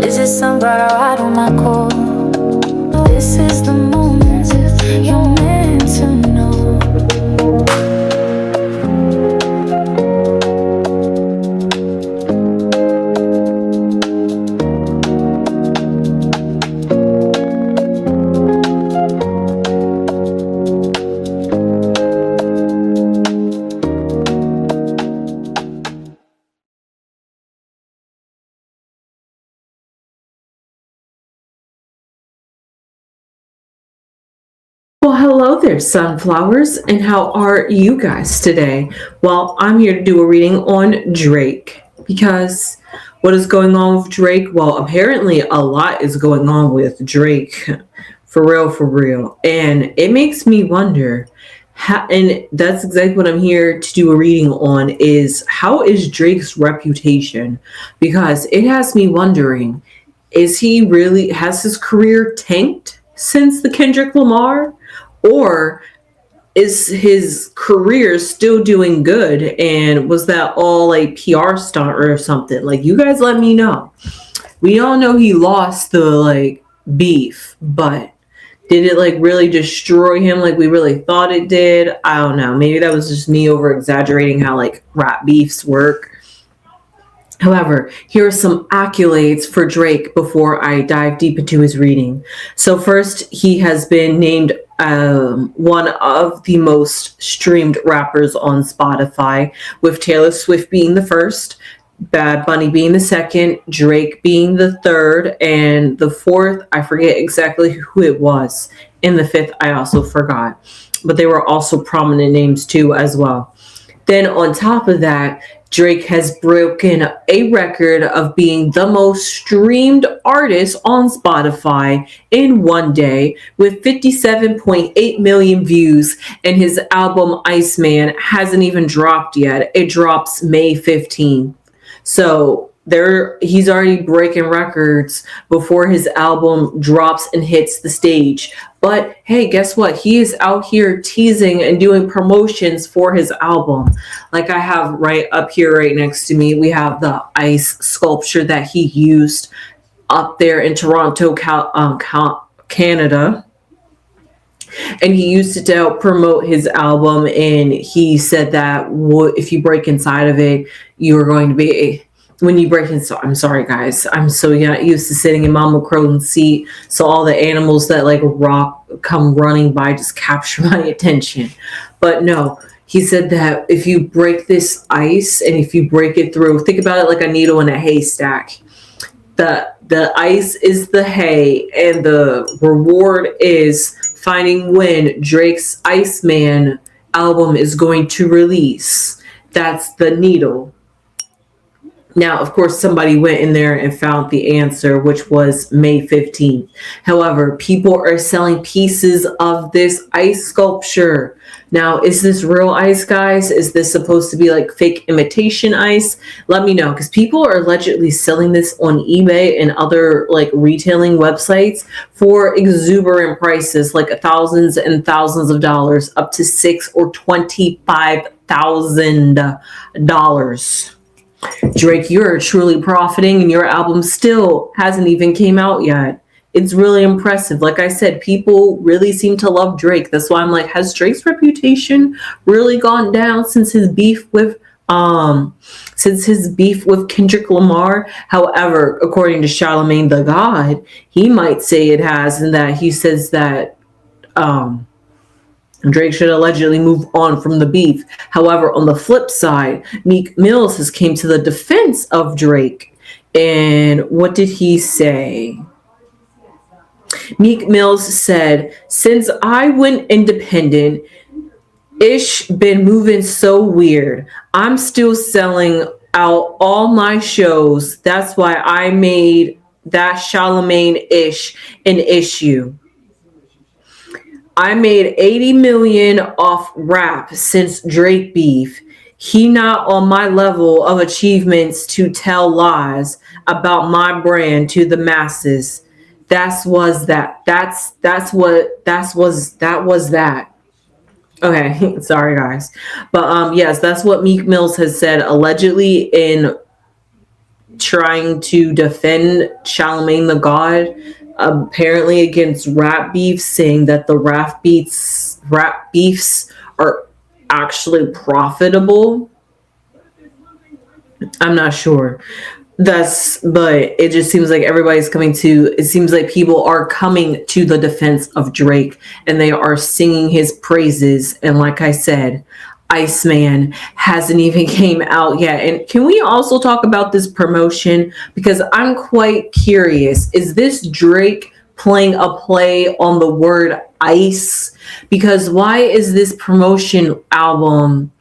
Is it some bright ride on my core? This is the moment you're meant to know. Well, hello there, sunflowers, and how are you guys today? Well, I'm here to do a reading on Drake because what is going on with Drake? Well, apparently a lot is going on with Drake, for real. And it makes me wonder, and that's exactly what I'm here to do a reading on, is how is Drake's reputation? Because it has me wondering, has his career tanked since the Kendrick Lamar? Or is his career still doing good? And was that all a PR stunt or something? Like, you guys let me know. We all know he lost the beef, but did it really destroy him like we really thought it did? I don't know. Maybe that was just me over exaggerating how rap beefs work. However, here are some accolades for Drake before I dive deep into his reading. So first, he has been named one of the most streamed rappers on Spotify, with Taylor Swift being the first, Bad Bunny being the second, Drake being the third, and the fourth, I forget exactly who it was. And the fifth, I also forgot. But they were also prominent names too as well. Then on top of that, Drake has broken a record of being the most streamed artist on Spotify in one day with 57.8 million views, and his album Iceman hasn't even dropped yet. It drops May 15th. So he's already breaking records before his album drops and hits the stage. But hey, guess what? He is out here teasing and doing promotions for his album. Like I have right up here, right next to me, we have the ice sculpture that he used up there in Toronto, Canada. And he used it to help promote his album. And he said that if you break inside of it, you're going to be... When you break inside, I'm sorry guys, I'm so used to sitting in Mama Crones' seat, so all the animals that come running by just capture my attention. But no, he said that if you break this ice and if you break it through, think about it like a needle in a haystack. The ice is the hay, and the reward is finding when Drake's Iceman album is going to release. That's the needle. Now, of course, somebody went in there and found the answer, which was May 15th. However, people are selling pieces of this ice sculpture. Now, is this real ice, guys? Is this supposed to be fake imitation ice? Let me know, because people are allegedly selling this on eBay and other retailing websites for exuberant prices, like thousands and thousands of dollars, up to $6,000 or $25,000. Drake, you're truly profiting, and your album still hasn't even came out yet. It's really impressive. Like I said, people really seem to love Drake. That's why I'm like, has Drake's reputation really gone down since his beef with Kendrick Lamar? However, according to Charlemagne the God, he might say it has, and that he says that Drake should allegedly move on from the beef. However, on the flip side, Meek Mills has came to the defense of Drake. And what did he say? Meek Mills said, "Since I went independent, ish been moving so weird. I'm still selling out all my shows. That's why I made that Charlemagne-ish an issue. I made 80 million off rap since Drake beef. He not on my level of achievements to tell lies about my brand to the masses. That was that. Okay, sorry guys. But yes, that's what Meek Mills has said allegedly in trying to defend Charlemagne the God, apparently against rap beef, saying that the rap beefs are actually profitable. I'm not sure. But it just seems like it seems like people are coming to the defense of Drake, and they are singing his praises. And like I said, Iceman hasn't even came out yet. And can we also talk about this promotion? Because I'm quite curious. Is this Drake playing a play on the word ice? Because why is this promotion album,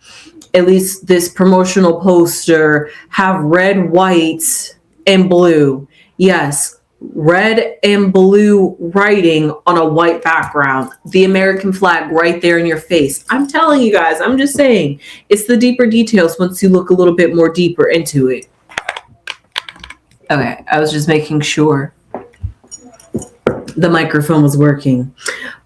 at least this promotional poster, have red, white, and blue? Yes, red and blue writing on a white background. The American flag right there in your face. I'm telling you guys, I'm just saying, it's the deeper details once you look a little bit more deeper into it. Okay, I was just making sure the microphone was working.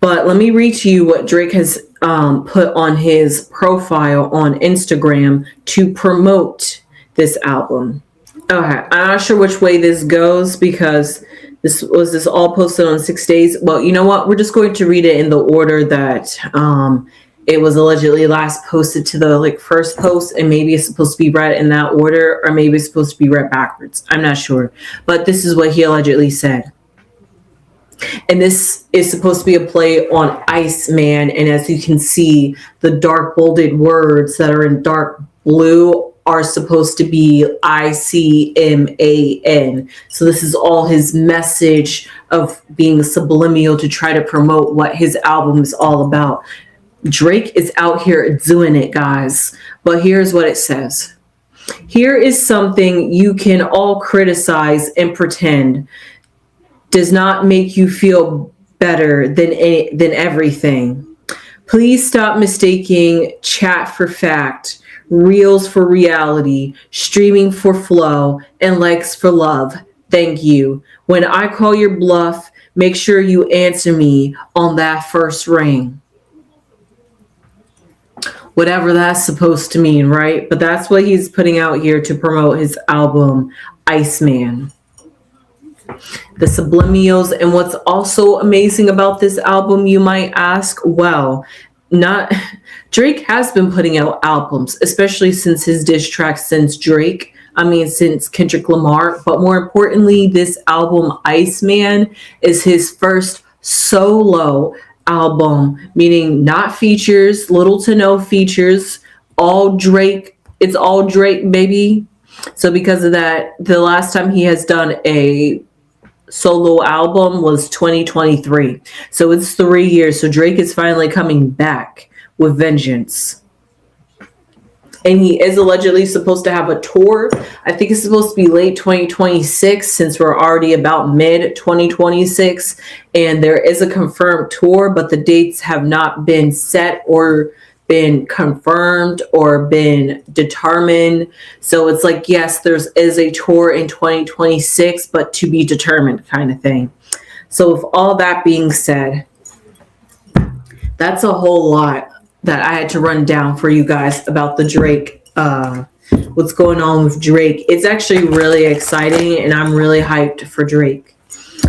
But let me read to you what Drake has put on his profile on Instagram to promote this album. Okay, I'm not sure which way this goes because this all posted on 6 days. Well, you know what? We're just going to read it in the order that it was allegedly last posted to the first post, and maybe it's supposed to be read in that order, or maybe it's supposed to be read backwards. I'm not sure, but this is what he allegedly said. And this is supposed to be a play on Iceman. And as you can see, the dark bolded words that are in dark blue are supposed to be ICMAN. So this is all his message of being subliminal to try to promote what his album is all about. Drake is out here doing it, guys. But here's what it says. Here is something you can all criticize and pretend does not make you feel better than everything. Please stop mistaking chat for fact, reels for reality, streaming for flow, and likes for love. Thank you. When I call your bluff, make sure you answer me on that first ring. Whatever that's supposed to mean, right? But that's what he's putting out here to promote his album, Iceman. The subliminals. And what's also amazing about this album, you might ask? Well, Drake has been putting out albums, especially since his diss track since Kendrick Lamar. But more importantly, this album, Iceman, is his first solo album, meaning not features, little to no features, all Drake. It's all Drake, baby. So because of that, the last time he has done a solo album was 2023. So it's 3 years. So Drake is finally coming back with vengeance. And he is allegedly supposed to have a tour. I think it's supposed to be late 2026 since we're already about mid 2026. And there is a confirmed tour, but the dates have not been set or been confirmed or been determined. So it's like, yes, there is a tour in 2026, but to be determined kind of thing. So with all that being said, that's a whole lot that I had to run down for you guys about the Drake, what's going on with Drake. It's actually really exciting, and I'm really hyped for Drake.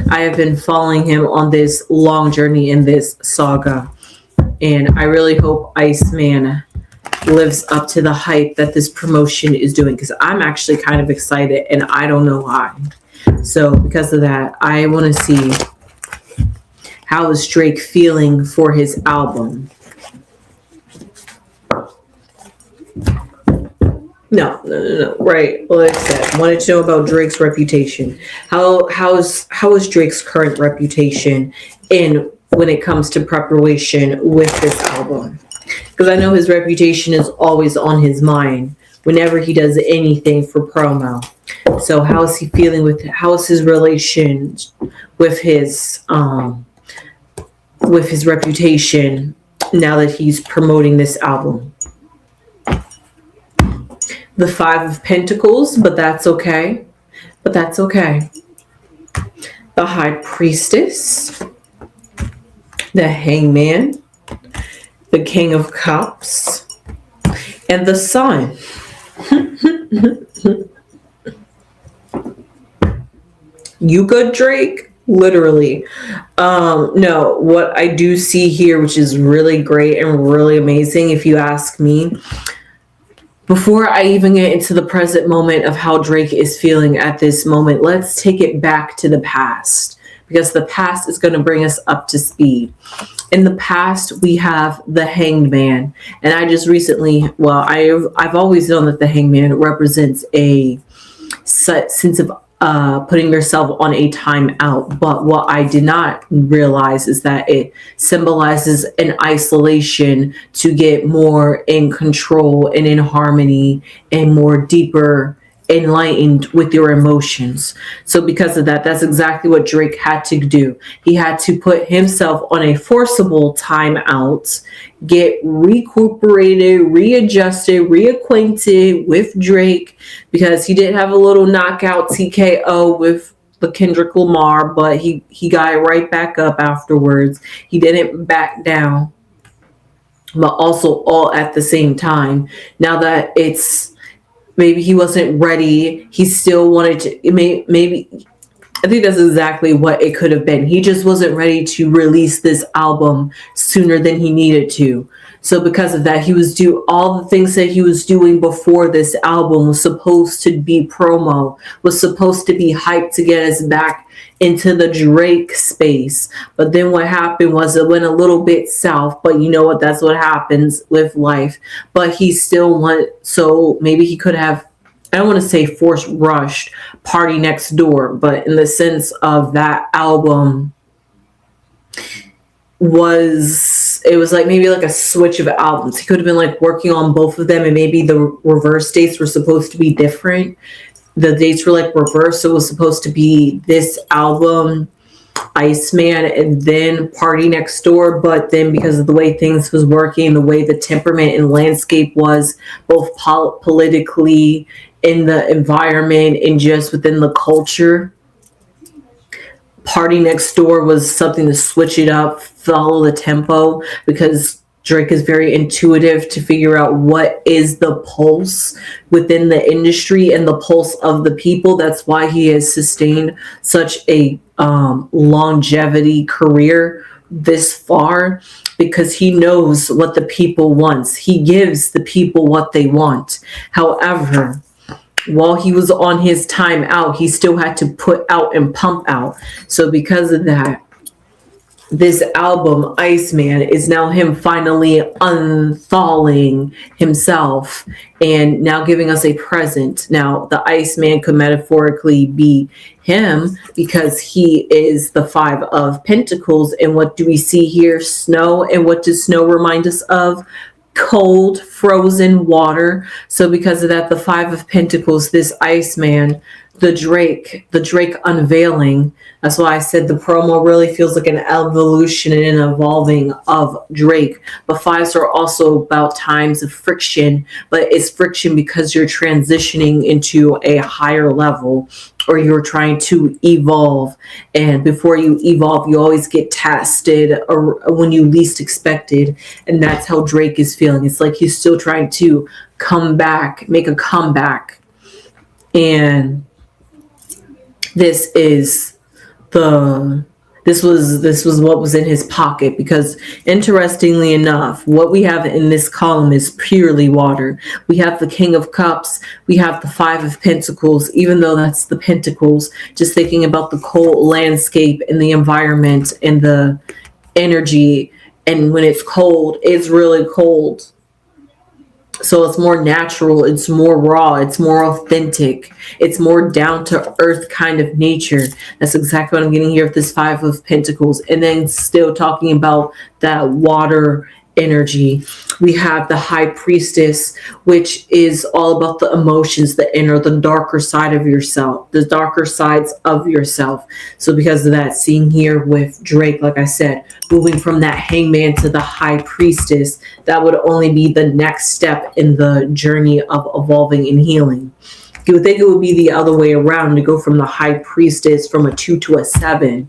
I have been following him on this long journey in this saga. And I really hope Iceman lives up to the hype that this promotion is doing, because I'm actually kind of excited and I don't know why. So because of that, I want to see how is Drake feeling for his album. No. Right. Well, like I said, I wanted to know about Drake's reputation. How is Drake's current reputation when it comes to preparation with this album? Because I know his reputation is always on his mind whenever he does anything for promo. So how is he feeling how is his relation with his reputation now that he's promoting this album? The Five of Pentacles, but that's okay. The High Priestess, the Hangman, the King of Cups, and the Sun. You good, Drake? Literally. No, what I do see here, which is really great and really amazing, if you ask me, before I even get into the present moment of how Drake is feeling at this moment, let's take it back to the past, because the past is going to bring us up to speed. In the past, we have the Hanged Man, and I just recently, well, I've always known that the Hanged Man represents a sense of putting yourself on a timeout. But what I did not realize is that it symbolizes an isolation to get more in control and in harmony and more deeper enlightened with your emotions. So because of that, that's exactly what Drake had to do. He had to put himself on a forcible timeout, get recuperated, readjusted, reacquainted with Drake, because he did have a little knockout TKO with the Kendrick Lamar, but he got it right back up afterwards. He didn't back down, but also all at the same time. Now that it's maybe he wasn't ready, he still wanted to, maybe I think that's exactly what it could have been. He just wasn't ready to release this album sooner than he needed to. So because of that, he was do all the things that he was doing before this album was supposed to be promo, was supposed to be hyped to get us back into the Drake space. But then what happened was it went a little bit south, but you know what? That's what happens with life. But he still went, so maybe he could have, I don't want to say forced rushed Party Next Door, but in the sense of that album it was like maybe like a switch of albums. He could have been like working on both of them, and maybe the reverse dates were supposed to be different. The dates were like reversed, so it was supposed to be this album, Iceman, and then Party Next Door. But then because of the way things was working, the way the temperament and landscape was, both politically, in the environment, and just within the culture, Party Next Door was something to switch it up, follow the tempo, because Drake is very intuitive to figure out what is the pulse within the industry and the pulse of the people. That's why he has sustained such a longevity career this far, because he knows what the people wants. He gives the people what they want. However, while he was on his time out, he still had to put out and pump out. So because of that, this album, Iceman, is now him finally unthawing himself and now giving us a present. Now, the Iceman could metaphorically be him, because he is the Five of Pentacles. And what do we see here? Snow. And what does snow remind us of? Cold, frozen water. So because of that, the Five of Pentacles, this Iceman, the Drake unveiling. That's why I said the promo really feels like an evolution and an evolving of Drake. But fives are also about times of friction, but it's friction because you're transitioning into a higher level, or you're trying to evolve. And before you evolve, you always get tested, or when you least expected. And that's how Drake is feeling. It's like he's still trying to come back, make a comeback. And this was what was in his pocket, because interestingly enough, what we have in this column is purely water. We have the King of Cups, we have the Five of Pentacles, even though that's the Pentacles, just thinking about the cold landscape and the environment and the energy. And when it's cold, it's really cold. So it's more natural, it's more raw, it's more authentic, it's more down to earth kind of nature. That's exactly what I'm getting here with this Five of Pentacles. And then still talking about that water energy, we have the High Priestess, which is all about the emotions, the inner, the darker side of yourself, the darker sides of yourself. So because of that, seeing here with Drake, like I said, moving from that Hangman to the High Priestess, that would only be the next step in the journey of evolving and healing. You would think it would be the other way around, to go from the High Priestess from a 2 to a 7.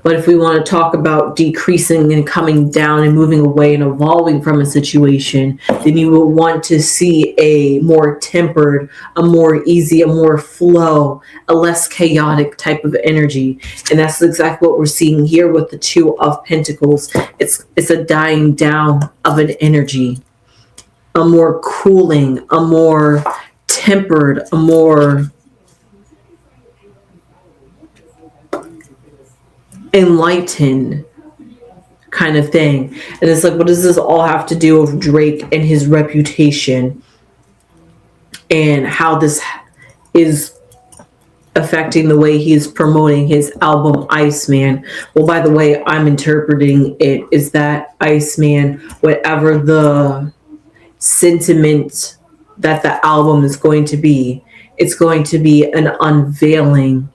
But if we want to talk about decreasing and coming down and moving away and evolving from a situation, then you will want to see a more tempered, a more easy, a more flow, a less chaotic type of energy. And that's exactly what we're seeing here with the Two of Pentacles. It's a dying down of an energy, a more cooling, a more tempered, a more enlightened kind of thing. And it's like, what does this all have to do with Drake and his reputation and how this is affecting the way he's promoting his album Iceman? Well, by the way, I'm interpreting it is that Iceman, whatever the sentiment that the album is going to be, it's going to be an unveiling.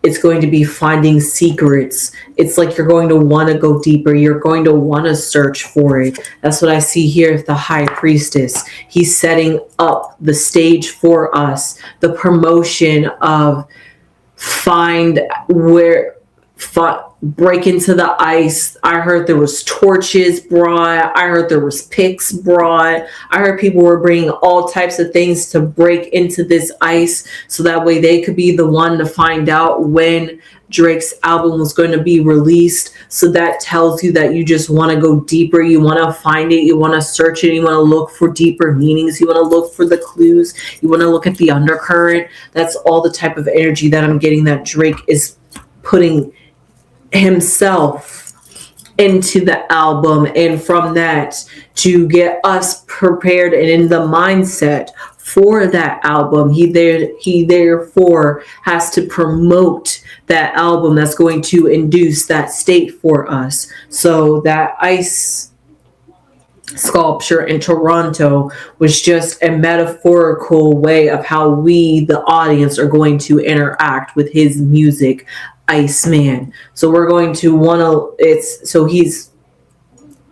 It's going to be finding secrets. It's like you're going to want to go deeper. You're going to want to search for it. That's what I see here with the High Priestess. He's setting up the stage for us. The promotion of break into the ice. I heard there was torches brought. I heard there was picks brought. I heard people were bringing all types of things to break into this ice so that way they could be the one to find out when Drake's album was going to be released. So that tells you that you just want to go deeper. You want to find it. You want to search it. You want to look for deeper meanings. You want to look for the clues. You want to look at the undercurrent. That's all the type of energy that I'm getting that Drake is putting himself into the album, and from that to get us prepared and in the mindset for that album. He therefore has to promote that album that's going to induce that state for us. So that ice sculpture in Toronto was just a metaphorical way of how we, the audience, are going to interact with his music, Iceman. So we're going to want to, so he's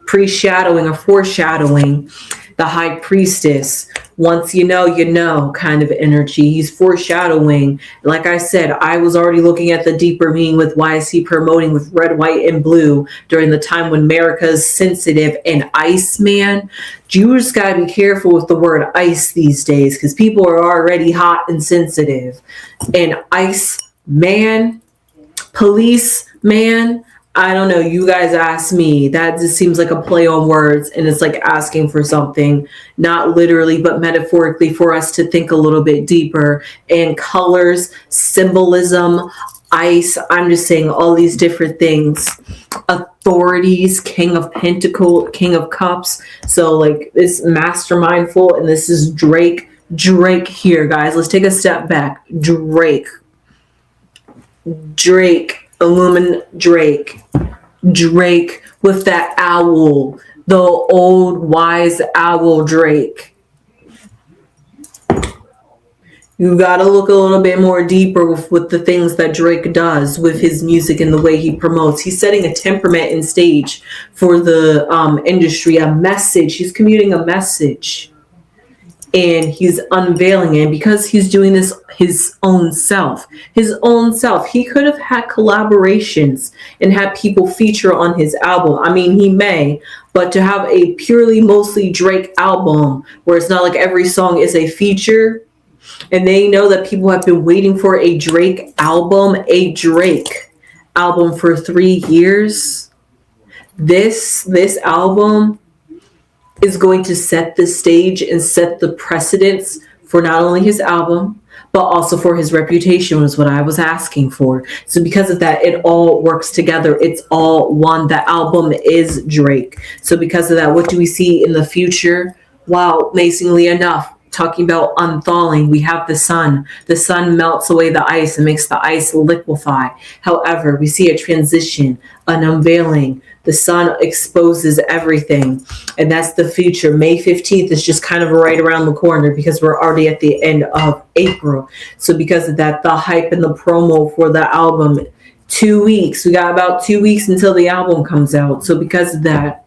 pre-shadowing or foreshadowing the High Priestess. Once you know kind of energy. He's foreshadowing. Like I said, I was already looking at the deeper meaning with why is he promoting with red, white, and blue during the time when America's sensitive and Iceman. You just got to be careful with the word ice these days because people are already hot and sensitive. And Iceman, policeman, I don't know. You guys ask me. That just seems like a play on words, and it's like asking for something, not literally, but metaphorically, for us to think a little bit deeper. And colors, symbolism, ice. I'm just saying all these different things. Authorities, King of Pentacles, King of Cups. So like this mastermindful, and this is Drake. Drake here, guys. Let's take a step back. Drake. Drake with that owl, the old wise owl Drake. You got to look a little bit more deeper with the things that Drake does with his music and the way he promotes. He's setting a temperament and stage for the industry, a message. He's commuting a message. And he's unveiling it because he's doing this his own self. He could have had collaborations and had people feature on his album. I mean, he may, but to have a purely mostly Drake album where it's not like every song is a feature, and they know that people have been waiting for a Drake album for 3 years. This album is going to set the stage and set the precedence for not only his album, but also for his reputation, was what I was asking for. So because of that, it all works together. It's all one. The album is Drake. So because of that, what do we see in the future? Wow, amazingly enough, talking about unthawing, we have the sun. The sun melts away the ice and makes the ice liquefy. However, we see a transition, an unveiling. The sun exposes everything, and that's the future. May 15th is just kind of right around the corner because we're already at the end of April. So because of that, the hype and the promo for the album, 2 weeks. We got about 2 weeks until the album comes out. So because of that,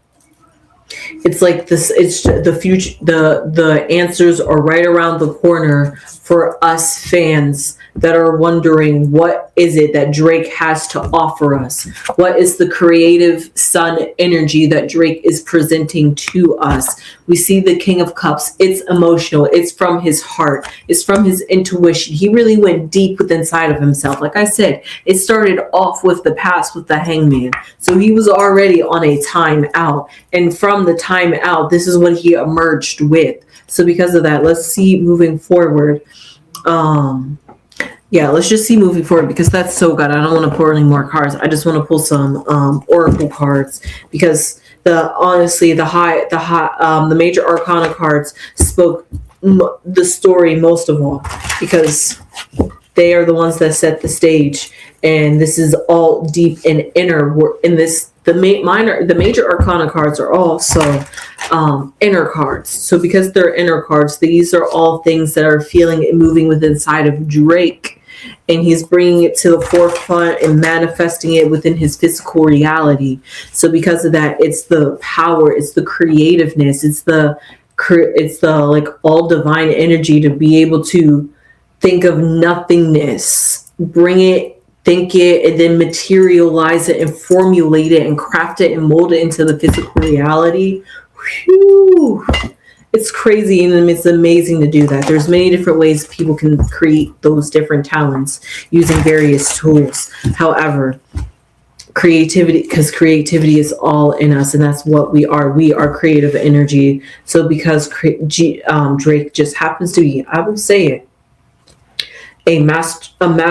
it's like this, it's the future, the answers are right around the corner for us fans that are wondering, what is it that Drake has to offer us? What is the creative sun energy that Drake is presenting to us? We see the King of Cups. It's emotional. It's from his heart. It's from his intuition. He really went deep within inside of himself. Like I said, it started off with the past with the Hangman. So he was already on a time out. And from the time out, this is what he emerged with. So because of that, let's see moving forward. Let's just see moving forward, because that's so good. I don't want to pull any more cards. I just want to pull some oracle cards, because the major arcana cards spoke the story most of all, because they are the ones that set the stage, and this is all deep and inner. In this, the major arcana cards are also inner cards. So because they're inner cards, these are all things that are feeling and moving within inside of Drake, and he's bringing it to the forefront and manifesting it within his physical reality. So because of that, it's the power, it's the creativeness, it's the like all divine energy to be able to think of nothingness, bring it, think it, and then materialize it and formulate it and craft it and mold it into the physical reality. Whew. It's crazy, and it's amazing to do that. There's many different ways people can create those different talents using various tools. However, creativity is all in us, and that's what we are. We are creative energy. So because Drake just happens to be, I will say it, a mastermind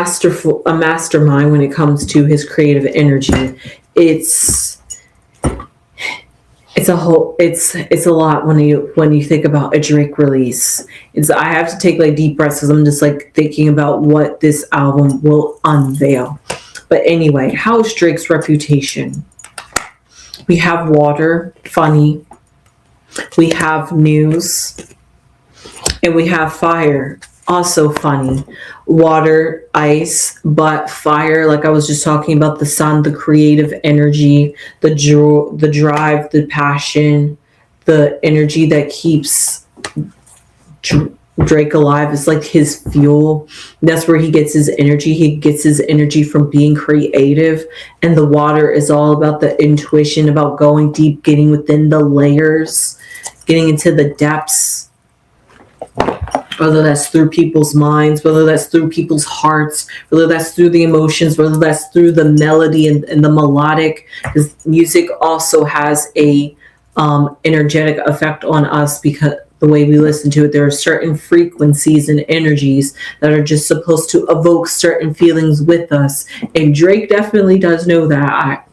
when it comes to his creative energy. It's a lot when you think about a Drake release. I have to take like deep breaths, because I'm just like thinking about what this album will unveil. But anyway, how's Drake's reputation? We have water, funny. We have news, and we have fire, also funny. Water, ice, but fire, like I was just talking about, the sun, the creative energy, the drive, the passion, the energy that keeps Drake alive. Is like his fuel. That's where he gets his energy. He gets his energy from being creative. And the water is all about the intuition, about going deep, getting within the layers, getting into the depths. Whether that's through people's minds, whether that's through people's hearts, whether that's through the emotions, whether that's through the melody and the melodic, because music also has a energetic effect on us, because the way we listen to it, there are certain frequencies and energies that are just supposed to evoke certain feelings with us. And Drake definitely does know that.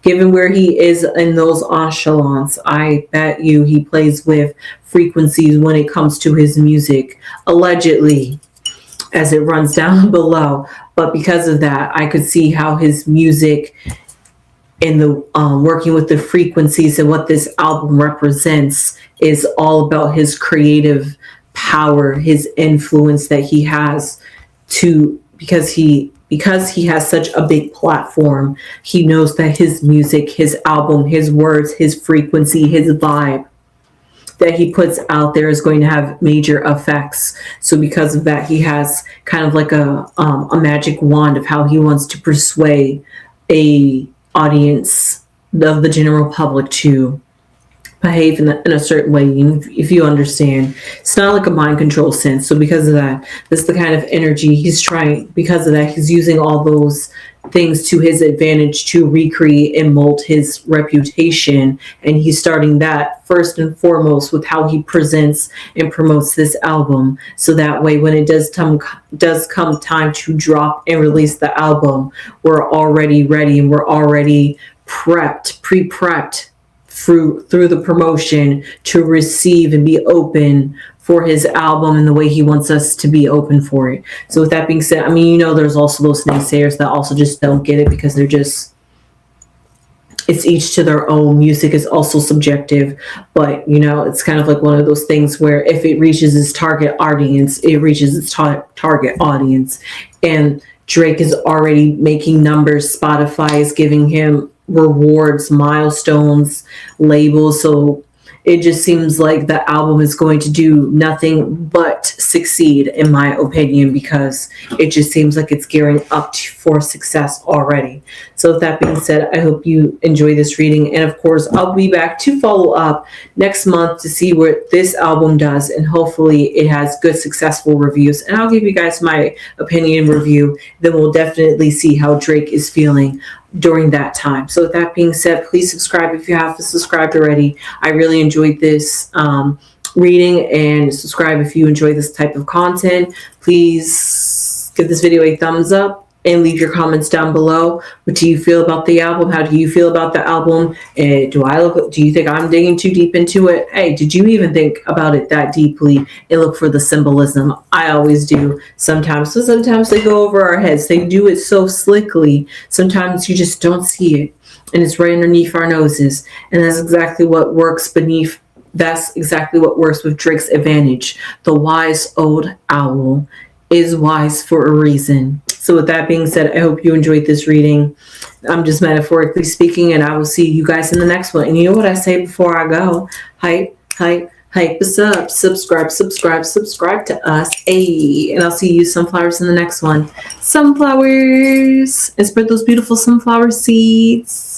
Given where he is in those echelons, I bet you he plays with frequencies when it comes to his music, allegedly, as it runs down below. But because of that, I could see how his music and the working with the frequencies and what this album represents is all about his creative power, his influence that he has because he has such a big platform. He knows that his music, his album, his words, his frequency, his vibe that he puts out there is going to have major effects. So because of that, he has kind of like a magic wand of how he wants to persuade a audience of the general public to behave in a certain way, if you understand. It's not like a mind control sense. So because of that, that's the kind of energy he's trying. Because of that, he's using all those things to his advantage to recreate and mold his reputation. And he's starting that first and foremost with how he presents and promotes this album. So that way, when it does come time to drop and release the album, we're already ready, and we're already pre-prepped through the promotion to receive and be open for his album in the way he wants us to be open for it. So with that being said, I mean, there's also those naysayers that also just don't get it, because it's each to their own. Music is also subjective, but it's kind of like one of those things where if it reaches its target audience, it reaches its target audience. And Drake is already making numbers. Spotify is giving him rewards, milestones, labels. So it just seems like the album is going to do nothing but succeed, in my opinion, because it just seems like it's gearing up for success already. So with that being said, I hope you enjoy this reading. And of course, I'll be back to follow up next month to see what this album does. And hopefully it has good, successful reviews. And I'll give you guys my opinion review. Then we'll definitely see how Drake is feeling during that time. So with that being said, please subscribe if you haven't subscribed already. I really enjoyed this reading, and subscribe if you enjoy this type of content. Please give this video a thumbs up and leave your comments down below. What do you feel about the album? How do you feel about the album? Do you think I'm digging too deep into it? Hey, did you even think about it that deeply and look for the symbolism? I always do sometimes. So sometimes they go over our heads. They do it so slickly. Sometimes you just don't see it, and it's right underneath our noses. And that's exactly what works with Drake's advantage. The wise old owl is wise for a reason. So with that being said, I hope you enjoyed this reading. I'm just metaphorically speaking, and I will see you guys in the next one. And you know what I say before I go? Hype us up. Subscribe to us. Ayy. And I'll see you sunflowers in the next one. Sunflowers. And spread those beautiful sunflower seeds.